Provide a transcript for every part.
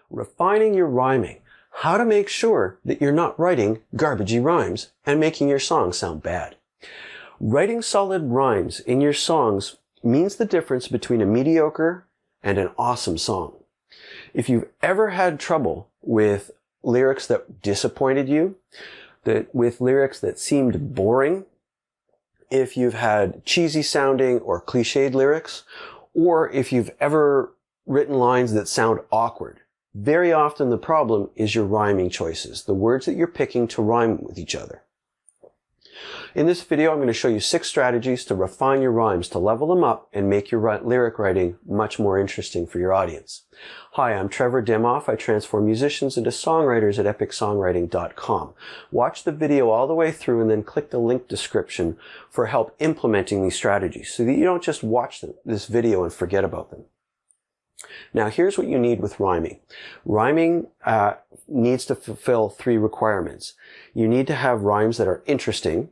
Refining your rhyming. How to make sure that you're not writing garbagey rhymes and making your song sound bad. Writing solid rhymes in your songs means the difference between a mediocre and an awesome song. If you've ever had trouble with lyrics that disappointed you, with lyrics that seemed boring, if you've had cheesy sounding or cliched lyrics, or if you've ever written lines that sound awkward, very often the problem is your rhyming choices, the words that you're picking to rhyme with each other. In this video, I'm going to show you 6 strategies to refine your rhymes, to level them up and make your lyric writing much more interesting for your audience. Hi, I'm Trevor Dimoff. I transform musicians into songwriters at epicsongwriting.com. Watch the video all the way through and then click the link description for help implementing these strategies so that you don't just watch this video and forget about them. Now, here's what you need with rhyming. Rhyming needs to fulfill 3 requirements. You need to have rhymes that are interesting.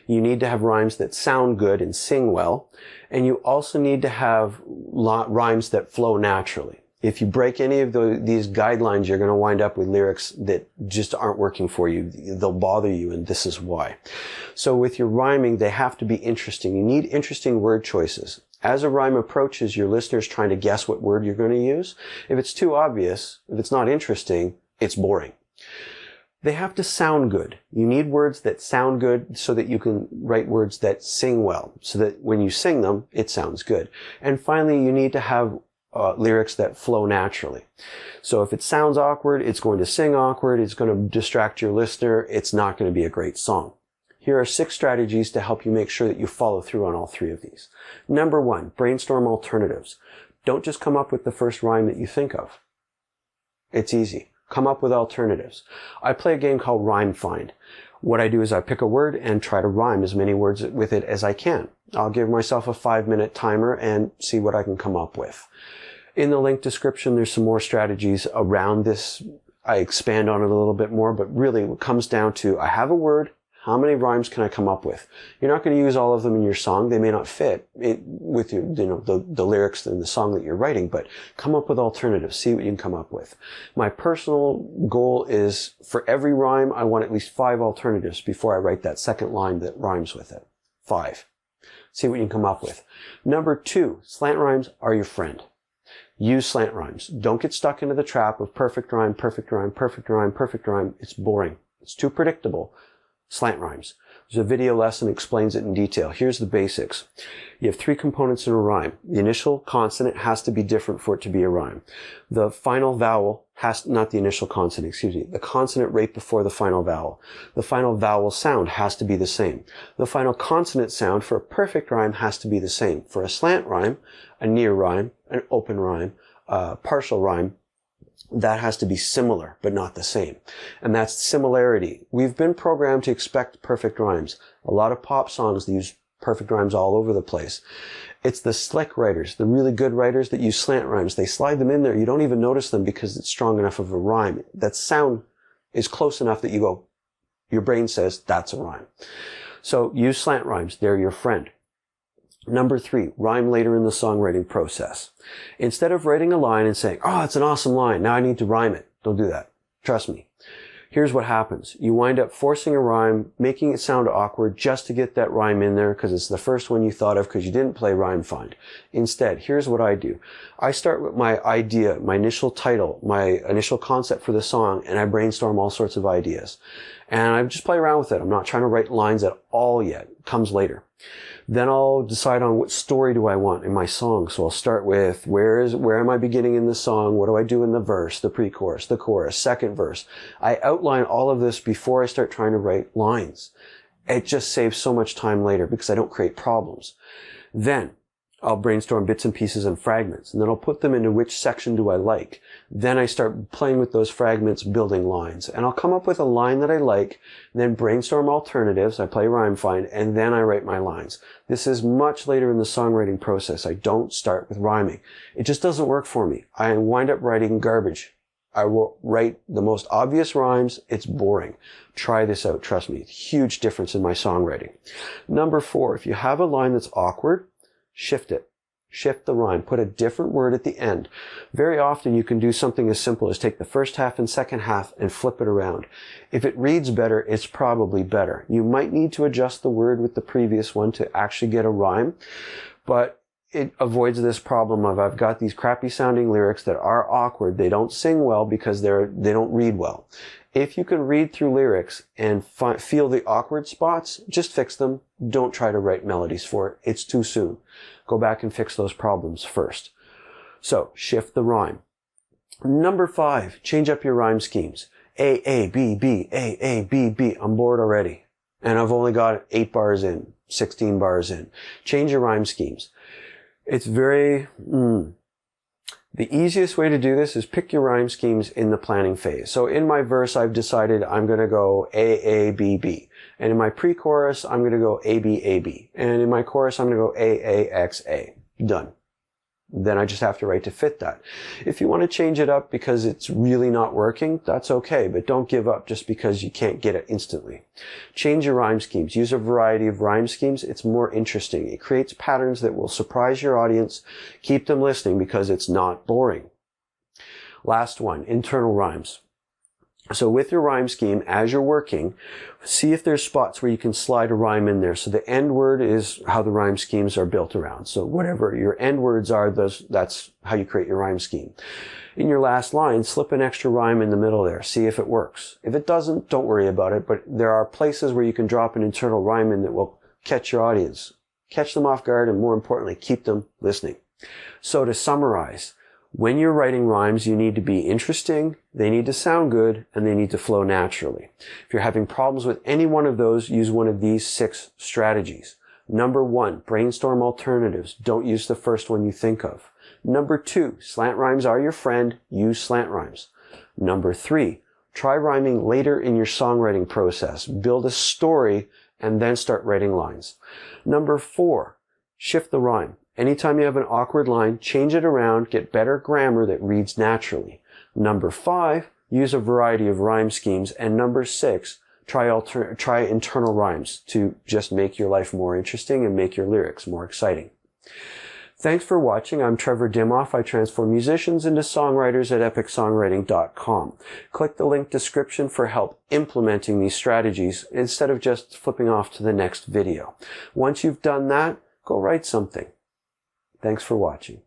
You need to have rhymes that sound good and sing well. And you also need to have rhymes that flow naturally. If you break any of these guidelines, you're going to wind up with lyrics that just aren't working for you. They'll bother you, and this is why. So with your rhyming, they have to be interesting. You need interesting word choices. As a rhyme approaches, your listener's trying to guess what word you're going to use. If it's too obvious, if it's not interesting, it's boring. They have to sound good. You need words that sound good so that you can write words that sing well, so that when you sing them, it sounds good. And finally, you need to have lyrics that flow naturally. So if it sounds awkward, it's going to sing awkward, it's going to distract your listener, it's not going to be a great song. Here are 6 strategies to help you make sure that you follow through on all 3 of these. Number 1, brainstorm alternatives. Don't just come up with the first rhyme that you think of. It's easy. Come up with alternatives. I play a game called Rhyme Find. What I do is I pick a word and try to rhyme as many words with it as I can. I'll give myself a 5-minute timer and see what I can come up with. In the link description, there's some more strategies around this. I expand on it a little bit more, but really it comes down to, I have a word. How many rhymes can I come up with? You're not going to use all of them in your song. They may not fit with the lyrics in the song that you're writing, but come up with alternatives. See what you can come up with. My personal goal is for every rhyme, I want at least 5 alternatives before I write that second line that rhymes with it. 5. See what you can come up with. Number 2, slant rhymes are your friend. Use slant rhymes. Don't get stuck into the trap of perfect rhyme, perfect rhyme, perfect rhyme, perfect rhyme. It's boring. It's too predictable. Slant rhymes. There's a video lesson that explains it in detail. Here's the basics. You have 3 components in a rhyme. The initial consonant has to be different for it to be a rhyme. The final vowel not the initial consonant, excuse me, the consonant right before the final vowel. The final vowel sound has to be the same. The final consonant sound for a perfect rhyme has to be the same. For a slant rhyme, a near rhyme, an open rhyme, a partial rhyme, that has to be similar, but not the same. And that's similarity. We've been programmed to expect perfect rhymes. A lot of pop songs use perfect rhymes all over the place. It's the slick writers, the really good writers that use slant rhymes. They slide them in there. You don't even notice them because it's strong enough of a rhyme. That sound is close enough that your brain says, that's a rhyme. So use slant rhymes. They're your friend. Number 3, rhyme later in the songwriting process. Instead of writing a line and saying, oh, it's an awesome line, now I need to rhyme it. Don't do that. Trust me. Here's what happens. You wind up forcing a rhyme, making it sound awkward just to get that rhyme in there because it's the first one you thought of because you didn't play Rhyme Find. Instead, here's what I do. I start with my idea, my initial title, my initial concept for the song, and I brainstorm all sorts of ideas. And I just play around with it. I'm not trying to write lines at all yet. It comes later. Then I'll decide on what story do I want in my song. So I'll start with where am I beginning in the song? What do I do in the verse, the pre-chorus, the chorus, second verse? I outline all of this before I start trying to write lines. It just saves so much time later because I don't create problems. Then I'll brainstorm bits and pieces and fragments, and then I'll put them into which section do I like. Then I start playing with those fragments, building lines, and I'll come up with a line that I like, then brainstorm alternatives, I play Rhyme Find, and then I write my lines. This is much later in the songwriting process. I don't start with rhyming. It just doesn't work for me. I wind up writing garbage. I will write the most obvious rhymes. It's boring. Try this out. Trust me. Huge difference in my songwriting. Number 4, if you have a line that's awkward, shift it. shift the rhyme. Put a different word at the end. Very often you can do something as simple as take the first half and second half and flip it around. If it reads better, it's probably better. You might need to adjust the word with the previous one to actually get a rhyme, but it avoids this problem of I've got these crappy sounding lyrics that are awkward. They don't sing well because they don't read well. If you can read through lyrics and feel the awkward spots, just fix them. Don't try to write melodies for it. It's too soon. Go back and fix those problems first. So, shift the rhyme. Number 5, change up your rhyme schemes. A, B, B, A, B, B. I'm bored already. And I've only got 8 bars in, 16 bars in. Change your rhyme schemes. It's very, the easiest way to do this is pick your rhyme schemes in the planning phase. So in my verse, I've decided I'm going to go A, B, B. And in my pre-chorus, I'm going to go A, B, A, B. And in my chorus, I'm going to go A, X, A. Done. Then I just have to write to fit that. If you want to change it up because it's really not working, that's okay, but don't give up just because you can't get it instantly. Change your rhyme schemes. Use a variety of rhyme schemes. It's more interesting. It creates patterns that will surprise your audience, keep them listening because it's not boring. Last one, internal rhymes. So with your rhyme scheme, as you're working, see if there's spots where you can slide a rhyme in there. So the end word is how the rhyme schemes are built around. So whatever your end words are, that's how you create your rhyme scheme. In your last line, slip an extra rhyme in the middle there. See if it works. If it doesn't, don't worry about it. But there are places where you can drop an internal rhyme in that will catch your audience, catch them off guard, and more importantly, keep them listening. So to summarize, when you're writing rhymes, you need to be interesting, they need to sound good, and they need to flow naturally. If you're having problems with any one of those, use one of these 6 strategies. Number 1, brainstorm alternatives. Don't use the first one you think of. Number 2, slant rhymes are your friend. Use slant rhymes. Number 3, try rhyming later in your songwriting process. Build a story and then start writing lines. Number 4, shift the rhyme. Anytime you have an awkward line, change it around, get better grammar that reads naturally. Number 5, use a variety of rhyme schemes. And number 6, try internal rhymes to just make your life more interesting and make your lyrics more exciting. Thanks for watching. I'm Trevor Dimoff. I transform musicians into songwriters at epicsongwriting.com. Click the link description for help implementing these strategies instead of just flipping off to the next video. Once you've done that, go write something. Thanks for watching.